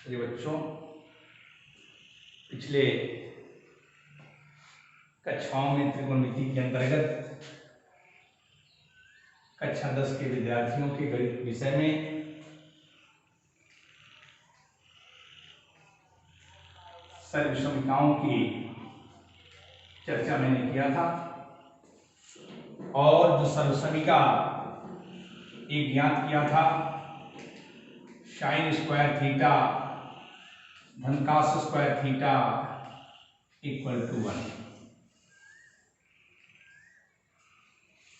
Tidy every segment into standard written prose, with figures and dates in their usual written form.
चलिए बच्चों, पिछले कक्षाओं में त्रिकोणमिति के अंतर्गत कक्षा 10 के विद्यार्थियों के गणित विषय में सर्वसमीकाओं की चर्चा मैंने किया था और जो सर्वसमीका एक ज्ञात किया था साइन स्क्वायर थीटा धन cos square theta equal to 1।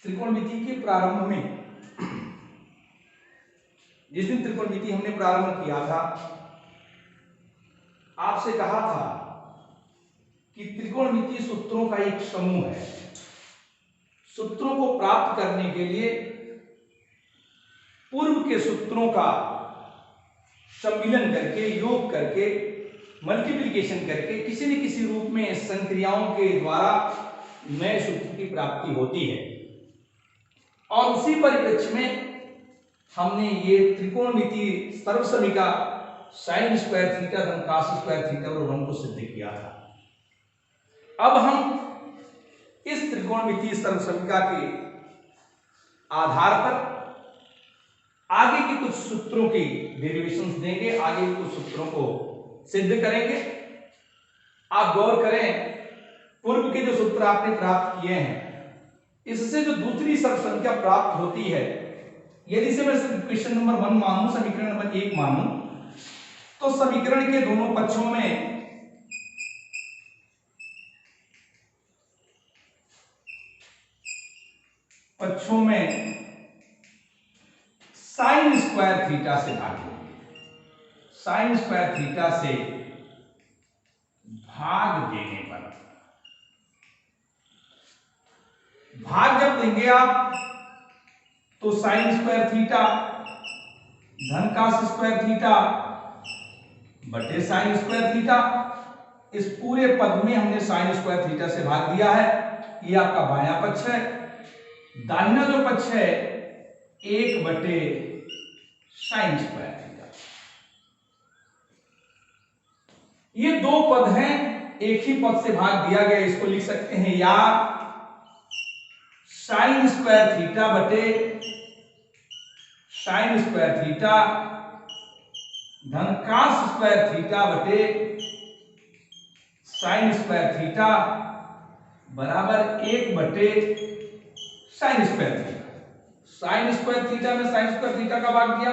त्रिकोणमिति के प्रारंभ में जिस दिन त्रिकोणमिति हमने प्रारंभ किया था, आपसे कहा था कि त्रिकोणमिति सूत्रों का एक समूह है। सूत्रों को प्राप्त करने के लिए पूर्व के सूत्रों का सम्मिलन करके, योग करके, मल्टीप्लिकेशन करके किसी न किसी रूप में संक्रियाओं के द्वारा नए सूत्र की प्राप्ति होती है। और उसी परिप्रेक्ष्य में हमने ये त्रिकोणमिति सर्वसमीका साइन स्क्वायर थीटा धन cos स्क्वायर थीटा और 1 को सिद्ध किया था। अब हम इस त्रिकोणमिति सर्वसमीका के आधार पर आगे के कुछ सूत्रों की डेरिवेशंस देंगे, आगे के कुछ सूत्रों को सिद्ध करेंगे। आप गौर करें, पूर्व के जो सूत्र आपने प्राप्त किए हैं, इससे जो दूसरी सर्वसंख्या प्राप्त होती है, यदि से मैं क्वेश्चन नंबर 1 मानूं, समीकरण नंबर 1 मानूं, तो समीकरण के दोनों पक्षों में साइन स्क्वायर थीटा से भाग देंगे। साइन स्क्वायर थीटा से भाग देने पर, भाग जब देंगे आप, तो साइन स्क्वायर थीटा धन cos स्क्वायर थीटा बटे साइन स्क्वायर थीटा, इस पूरे पद में हमने साइन स्क्वायर थीटा से भाग दिया है। ये आपका बायां पक्ष है। दाहिना जो पक्ष है 1 बटे साइन स्क्वायर थीटा। ये दो पद हैं, एक ही पद से भाग दिया गया। इसको लिख सकते हैं या साइन स्क्वायर थीटा बटे साइन स्क्वायर थीटा धन cos स्क्वायर थीटा बटे साइन स्क्वायर थीटा बराबर 1 बटे sign square theta. Sign square theta में साइन स्क्वायर थीटा का भाग दिया,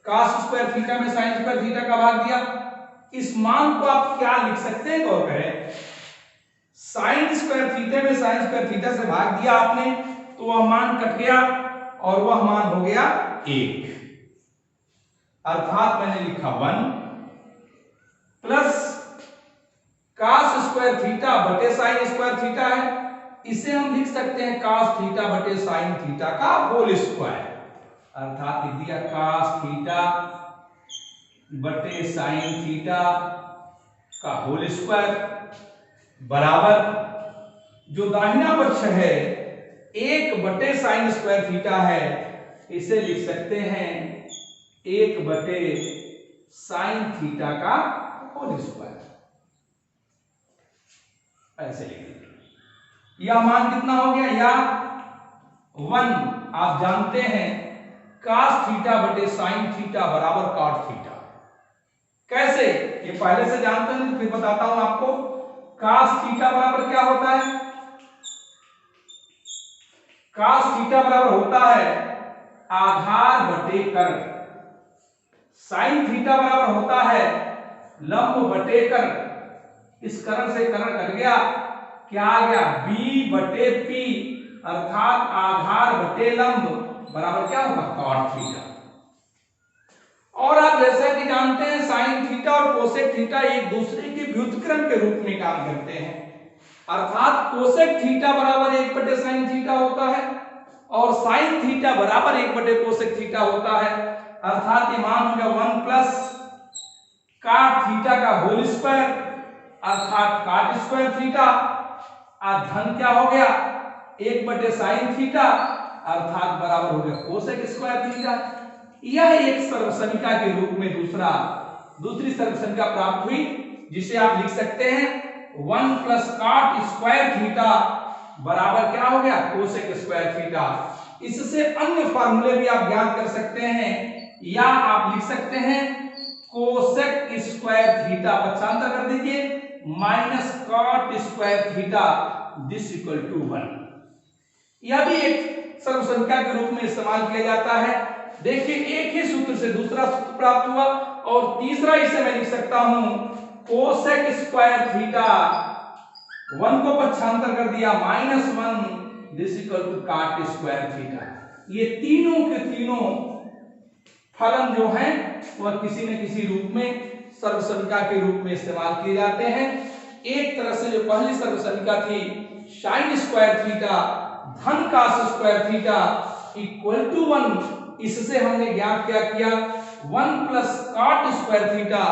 cos स्क्वायर थीटा में साइन स्क्वायर थीटा का भाग दिया। इस मान को आप क्या लिख सकते हैं, गौर करें। साइन स्क्वायर थीटा में साइन स्क्वायर थीटा से भाग दिया आपने, तो वह मान कट गया और वह मान हो गया 1। अर्थात मैंने लिखा 1 प्लस cos स्क्वायर थीटा बटे साइन स्क्वायर थीटा है, इसे हम लिख सकते हैं cos थीटा बटे साइन थीटा का होल स्क्वायर। अर्थात लिख दिया cos थीटा बटे साइन थीटा का होल स्क्वायर बराबर जो दाहिना पक्ष है 1 बटे साइन स्क्वायर थीटा है, इसे लिख सकते हैं 1 बटे साइन थीटा का होल स्क्वायर। ऐसे लिख दीजिए। यह मान कितना हो गया, या 1 आप जानते हैं cos थीटा बटे साइन थीटा बराबर cot थीटा। कैसे, ये पहले से जानते हैं, फिर बताता हूं आपको। cos थीटा बराबर क्या होता है, cos थीटा बराबर होता है आधार बटे कर्ण। साइन थीटा बराबर होता है लंब बटे कर्ण। इस कर्ण से कर्ण कट गया, क्या आ गया, b बटे p, अर्थात आधार बटे लंब बराबर क्या होगा, cot थीटा। और आप जैसा कि जानते हैं साइन थीटा और कोसेक थीटा एक दूसरे के व्युत्क्रम के रूप में काम करते हैं। अर्थात कोसेक थीटा बराबर 1 बटे साइन थीटा होता है और साइन थीटा बराबर 1 बटे कोसेक थीटा होता है। अर्थात ये मान हो गया 1 प्लस cot थीटा का होल स्क्वायर, अर्थात cot स्क्वायर थीटा, और धन क्या हो गया 1 बटे साइन थीटा, अर्थात बराबर हो गया कोसेक स्क्वायर थीटा। यह एक सर्वसमीका के रूप में दूसरा दूसरी सर्वसंख्या प्राप्त हुई, जिसे आप लिख सकते हैं 1 प्लस कॉट स्क्वायर थीटा बराबर क्या हो गया, कोसेक स्क्वायर थीटा। इससे अन्य फार्मूले भी आप ज्ञात कर सकते हैं, या आप लिख सकते हैं कोसेक स्क्वायर थीटा, पक्षांतर कर दीजिए, minus cot square theta this equal to 1। यह भी एक सर्वसंख्या के रूप में इस्तेमाल किया जाता है। देखिए एक ही सूत्र से दूसरा सूत्र प्राप्त हुआ, और तीसरा इसे मैं लिख सकता हूं कोसेक स्क्वायर थीटा, 1 को पक्षांतर कर दिया, -1 this equal to cot square theta. ये तीनों के तीनों फलन जो हैं वह किसी न किसी रूप में सर्वसंख्या के रूप में इस्तेमाल किए जाते हैं। एक तरह से जो पहली सर्वसंख्या थी साइन स्क्वायर थीटा धन cos square theta equal to 1, इससे हमने ज्ञात क्या किया 1 plus cot square theta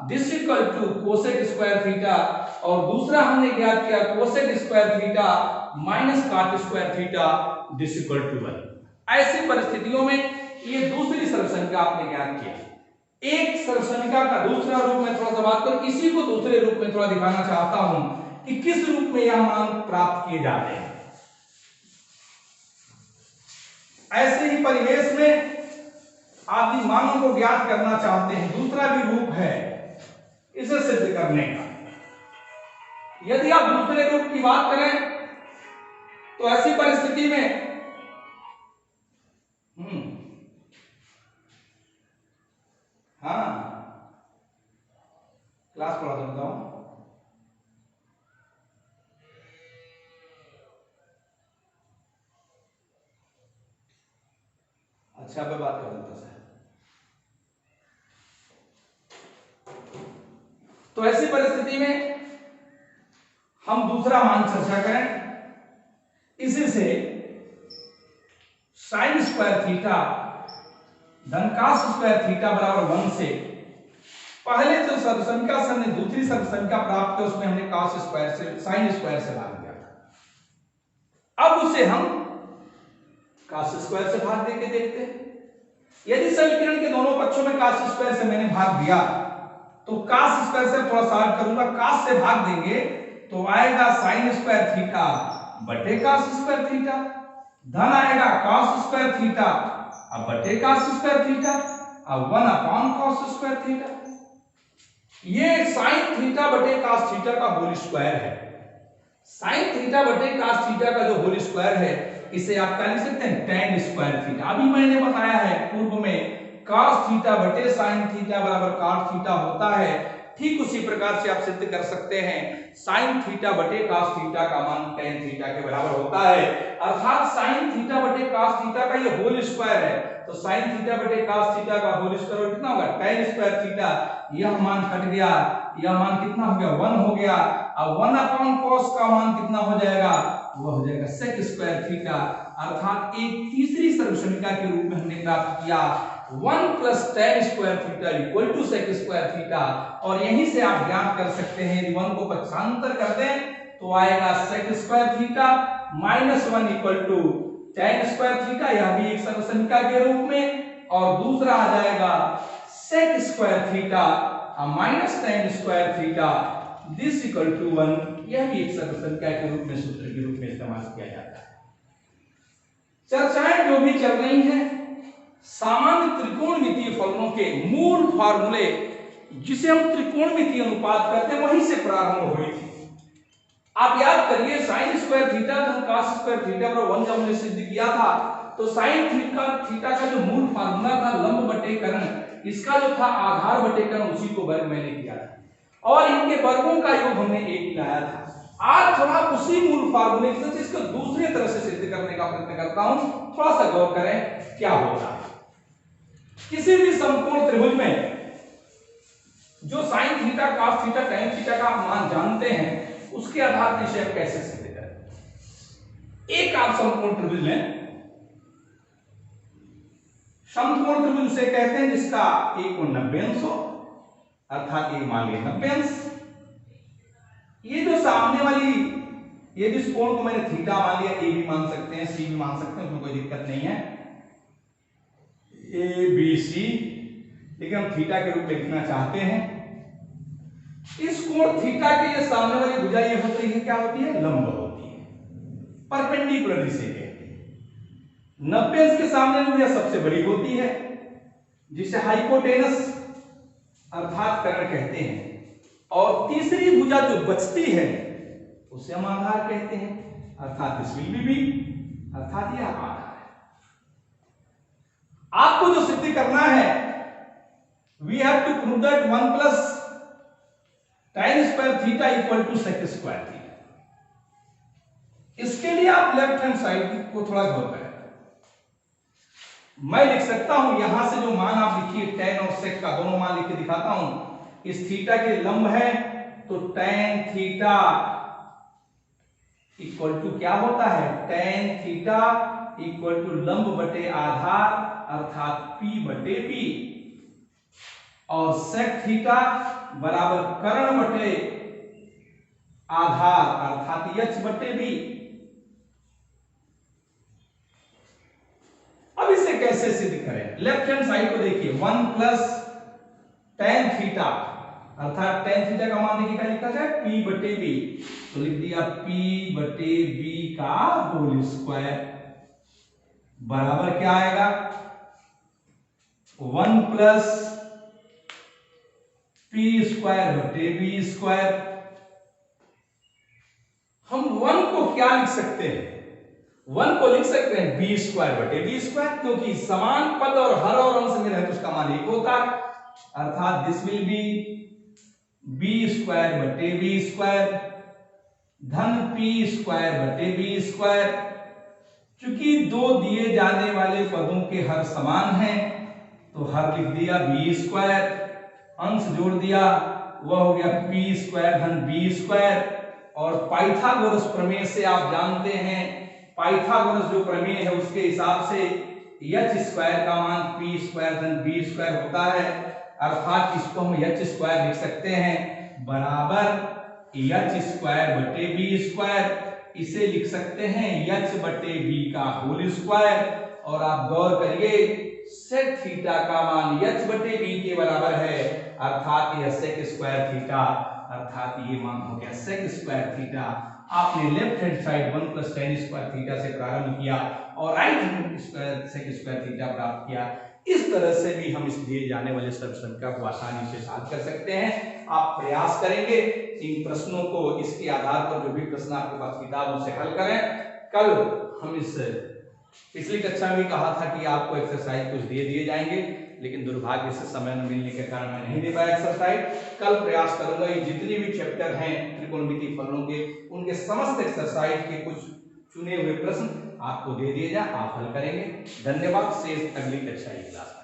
this equal to cosec square theta, और दूसरा हमने ज्ञात किया cosec square theta minus cot square theta this equal to 1। ऐसी परिस्थितियों में ये दूसरी सर्वसंख्या आपने ज्ञात किया। एक सर्वसंख्या का दूसरा रूप में थोड़ा सा बात करूं, इसी को दूसरे रूप में थोड़ा दिखाना चाहता हूं कि किस रूप में यह मान प्राप्त किए जाते हैं। ऐसे ही परिवेश में आप इन मानों को ज्ञात करना चाहते हैं, दूसरा भी रूप है इसे सिद्ध करने का। यदि आप दूसरे रूप की बात करें तो ऐसी परिस्थिति में हाँ क्लास पढ़ा देता हूं। अच्छा मैं बात कर देता सर। तो ऐसी परिस्थिति में हम दूसरा मान चर्चा करें, इसी से साइन स्क्वायर थीटा धन cos स्क्वायर थीटा बराबर 1 से पहले जो सर्वसंख्या से हमने दूसरी सर्वसंख्या प्राप्त की उसमें हमने cos स्क्वायर से साइन स्क्वायर से भाग दिया था। अब उसे हम cos स्क्वायर से भाग देके देखते हैं। यदि समीकरण के दोनों पक्षों में cos स्क्वायर से मैंने भाग दिया तो cos स्क्वायर से थोड़ा सा हट करूंगा, cos से भाग देंगे तो आएगा साइन स्क्वायर थीटा बटे cos स्क्वायर थीटा, धन आएगा cos स्क्वायर थीटा अब बटे cos स्क्वायर थीटा, अब 1 अपॉन cos स्क्वायर थीटा। ये साइन थीटा बटे cos थीटा का होल स्क्वायर है। साइन थीटा बटे cos थीटा का जो होल स्क्वायर है इसे आप क्या लिख सकते हैं tan स्क्वायर थीटा। अभी मैंने बताया है पूर्व में cos थीटा बटे साइन थीटा बराबर cos थीटा होता है, ठीक उसी प्रकार से आप सिद्ध कर सकते हैं साइन थीटा बटे cos थीटा का मान tan थीटा के बराबर होता है। अर्थात साइन थीटा बटे cos थीटा का ये होल स्क्वायर है, तो साइन थीटा बटे cos थीटा का होल स्क्वायर कितना होगा tan स्क्वायर थीटा। यह मान कट गया, यह मान कितना हो गया 1 हो गया। अब 1 अपॉन cos का मान कितना हो जाएगा, वह हो जाएगा sec स्क्वायर थीटा। अर्थात एक तीसरी सर्वसंख्या के रूप में हमने प्राप्त किया 1 plus tan square theta equal to sec square theta. और यहीं से आप ज्ञात कर सकते हैं यदि 1 को पक्षांतर कर दें तो आएगा sec square theta minus 1 equal to tan square theta, यह भी एक सर्वसंख्या के रूप में, और दूसरा आ जाएगा sec square theta minus tan square theta this equal to 1। यह भी एक सर्वसंख्या के रूप में सूत्र के रूप में इस्तेमाल किया जाता है। चर्चाएं जो भी चल रही हैं सामान्य त्रिकोणमितीय फलनों के मूल फार्मूले जिसे हम त्रिकोणमितीय अनुपात कहते हैं वहीं से प्रारंभ हुई थी। आप याद करिए साइन स्क्वायर थीटा धन cos स्क्वायर थीटा बराबर 1 जब हमने सिद्ध किया था तो साइन थीटा का जो मूल फार्मूला था लंब बटेकरण, इसका जो था आधार बटेकरण उसी को वर्ग मैंने किया था और इनके वर्गों का योग हमने 1 लाया था। आज थोड़ा उसी मूल फार्मूले से इसको दूसरे तरह से सिद्ध करने का प्रयत्न करता हूं, थोड़ा सा गौर करें क्या होता है। किसी भी समकोण त्रिभुज में जो sine theta cos theta tan theta का आप मान जानते हैं उसके आधार पर इसे हम कैसे सिद्ध करें। एक आप समकोण त्रिभुज लें, समकोण त्रिभुज से कहते हैं जिसका एक कोण 90 अंश हो, अर्थात ये मान लिया 90 अंश। ये जो सामने वाली ये जिस कोण को मैंने थीटा मान लिया, ए भी मान सकते हैं सी भी मान सकते हैं, उसमें कोई दिक्कत नहीं है। ए बी सी लेकिन हम थीटा के रूप में लिखना चाहते हैं। इस कोण थीटा के ये सामने वाली भुजा ये होती है, क्या होती है? लंब होती है, परपेंडिकुलर जिसे कहते हैं। 90 अंश के सामने भुजा सबसे बड़ी होती है, जिसे हाइपोटेनस अर्थात कर्ण कहते हैं, और तीसरी भुजा जो बचती है उसे हम आधार कहते हैं, अर्थात दिस विल बी, अर्थात यह आधार है। आपको जो सिद्ध करना है, we have to prove that 1 plus tan square theta equal to sec square theta. इसके लिए आप लेफ्ट हैंड साइड को थोड़ा गौर करें। मैं लिख सकता हूं, यहां से जो मान आप लिखिए tan और sec का दोनों मान लिख के दिखाता हूं। इस थीटा के लंब है तो tan थीटा इक्वल टू क्या होता है? tan थीटा इक्वल टू लंब बटे आधार अर्थात p बटे b, और sec थीटा बराबर कर्ण बटे आधार अर्थात h बटे b। अब इसे कैसे सिद्ध करें? लेफ्ट हैंड साइड को देखिए, 1 प्लस tan थीटा अर्थात tan थीटा का मान देखिए क्या लिखा जाए? p बटे b, तो लिख दिया p बटे b का होल स्क्वायर बराबर क्या आएगा? 1 प्लस p स्क्वायर बटे b स्क्वायर। हम 1 को क्या लिख सकते हैं? 1 को लिख सकते हैं b स्क्वायर बटे b स्क्वायर, क्योंकि समान पद और हर और अंश में रहे तो उसका मान एक होता है, अर्थात this will be b square बटे b स्क्वायर धन p स्क्वायर बटे b स्क्वायर। चूंकि दो दिए जाने वाले पदों के हर समान हैं तो हर लिख दिया b स्क्वायर, अंश जोड़ दिया, वह हो गया p स्क्वायर धन b स्क्वायर। और पाइथागोरस प्रमेय से आप जानते हैं, पाइथागोरस जो प्रमेय है उसके हिसाब से h स्क्वायर का मान p स्क्वायर धन b स्क्वायर होता है, अर्थात इसको हम h स्क्वायर लिख सकते हैं बराबर h स्क्वायर बटे b स्क्वायर। इसे लिख सकते हैं h बटे b का होल स्क्वायर। और आप गौर करिए, sec थीटा का मान h बटे b के बराबर है, अर्थात यह sec स्क्वायर थीटा, अर्थात ये मान हो गया sec स्क्वायर थीटा। आपने left hand side 1 plus tan square theta से प्रारंभ किया और right hand square sec square theta प्राप्त किया। इस तरह से भी हम इस दिए जाने वाले सर्व संख्या को आसानी से साध कर सकते हैं। आप प्रयास करेंगे इन प्रश्नों को, इसके आधार पर जो भी प्रश्न आपके पास किताब उसे हल करें। कल हम इस पिछली कक्षा में भी कहा था कि आपको एक्सरसाइज कुछ दिए जाएंगे, लेकिन दुर्भाग्य से समय न मिलने के कारण मैं नहीं दे पाया एक्सरसाइज। कल प्रयास करूंगा ये जितने भी चैप्टर हैं त्रिकोणमिति फलनों के, उनके समस्त एक्सरसाइज के कुछ चुने हुए प्रश्न आपको दे दिए जाए, आप हल करेंगे। धन्यवाद। शेष अगली कक्षा की क्लास।